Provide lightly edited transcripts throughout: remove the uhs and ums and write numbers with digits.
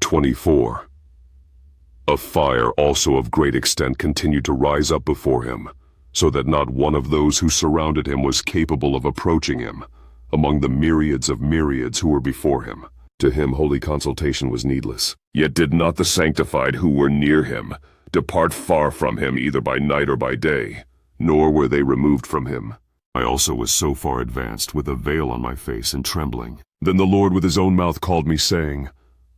24. A fire also of great extent continued to rise up before him, so that not one of those who surrounded him was capable of approaching him, among the myriads of myriads who were before him. To him holy consultation was needless. Yet did not the sanctified who were near him depart far from him either by night or by day, nor were they removed from him. I also was so far advanced with a veil on my face and trembling. Then the Lord with his own mouth called me, saying,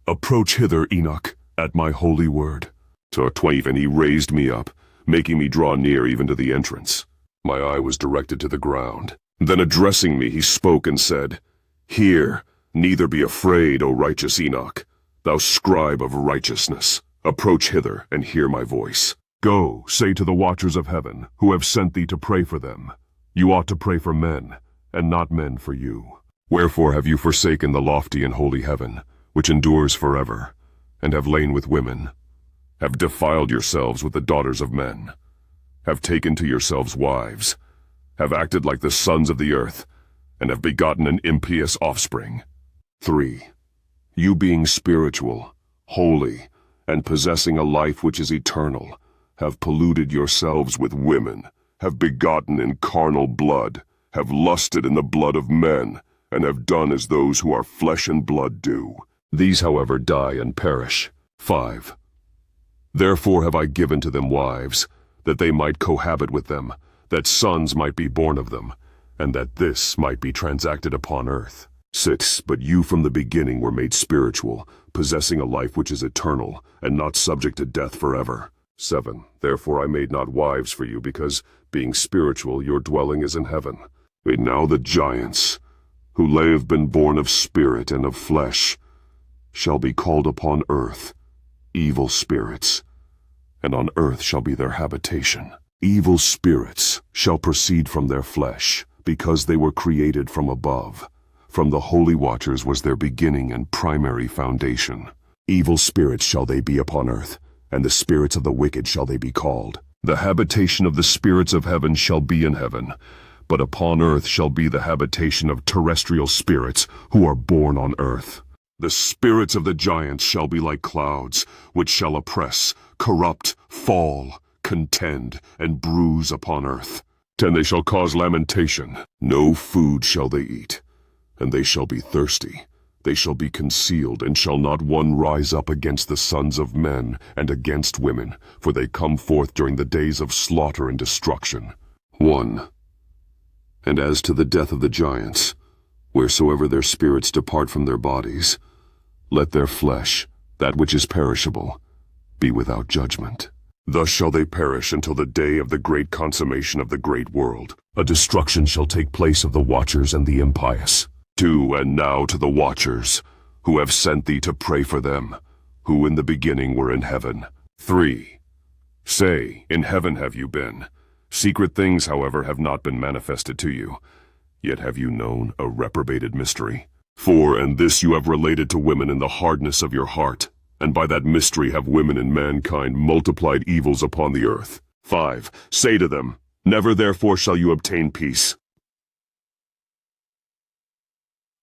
Approach hither, Enoch, at my holy word. To 20, and he raised me up, making me draw near even to the entrance. My eye was directed to the ground. Then addressing me, he spoke and said, Hear, neither be afraid, O righteous Enoch, thou scribe of righteousness. Approach hither and hear my voice. Go, say to the watchers of heaven, who have sent thee to pray for them, You ought to pray for men, and not men for you. Wherefore have you forsaken the lofty and holy heaven, which endures forever, and have lain with women, have defiled yourselves with the daughters of men, have taken to yourselves wives, have acted like the sons of the earth, and have begotten an impious offspring. 3. You being spiritual, holy, and possessing a life which is eternal, have polluted yourselves with women, have begotten in carnal blood, have lusted in the blood of men, and have done as those who are flesh and blood do. These, however, die and perish. 5. Therefore have I given to them wives, that they might cohabit with them, that sons might be born of them, and that this might be transacted upon earth. 6. But you from the beginning were made spiritual, possessing a life which is eternal, and not subject to death forever. 7. Therefore I made not wives for you, because, being spiritual, your dwelling is in heaven. But now the giants, who have been born of spirit and of flesh, shall be called upon earth evil spirits, and on earth shall be their habitation. Evil spirits shall proceed from their flesh, because they were created from above. From the holy watchers was their beginning and primary foundation. Evil spirits shall they be upon earth, and the spirits of the wicked shall they be called. The habitation of the spirits of heaven shall be in heaven, but upon earth shall be the habitation of terrestrial spirits who are born on earth. The spirits of the giants shall be like clouds, which shall oppress, corrupt, fall, contend, and bruise upon earth. 10. They shall cause lamentation. No food shall they eat, and they shall be thirsty. They shall be concealed, and shall not one rise up against the sons of men and against women, for they come forth during the days of slaughter and destruction. 1. And as to the death of the giants, wheresoever their spirits depart from their bodies, let their flesh, that which is perishable, be without judgment. Thus shall they perish until the day of the great consummation of the great world. A destruction shall take place of the watchers and the impious. 2. And now to the watchers, who have sent thee to pray for them, who in the beginning were in heaven. 3. Say, in heaven have you been. Secret things, however, have not been manifested to you. Yet have you known a reprobated mystery. 4. And this you have related to women in the hardness of your heart, and by that mystery have women and mankind multiplied evils upon the earth. 5. Say to them, Never therefore shall you obtain peace.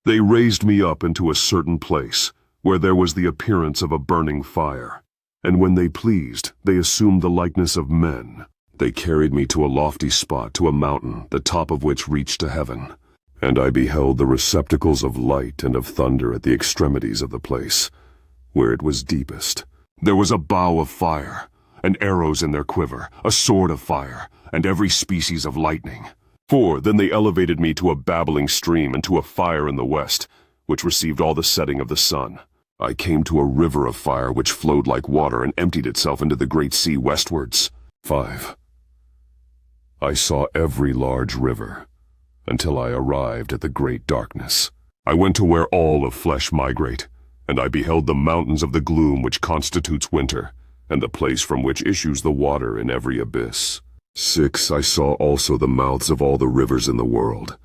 They raised me up into a certain place, where there was the appearance of a burning fire. And when they pleased, they assumed the likeness of men. They carried me to a lofty spot, to a mountain, the top of which reached to heaven. And I beheld the receptacles of light and of thunder at the extremities of the place, where it was deepest. There was a bow of fire, and arrows in their quiver, a sword of fire, and every species of lightning. 4. Then they elevated me to a babbling stream, and to a fire in the west, which received all the setting of the sun. I came to a river of fire which flowed like water, and emptied itself into the great sea westwards. 5. I saw every large river, until I arrived at the great darkness. I went to where all of flesh migrate, and I beheld the mountains of the gloom which constitutes winter, and the place from which issues the water in every abyss. 6. I saw also the mouths of all the rivers in the world,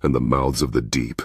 and the mouths of the deep,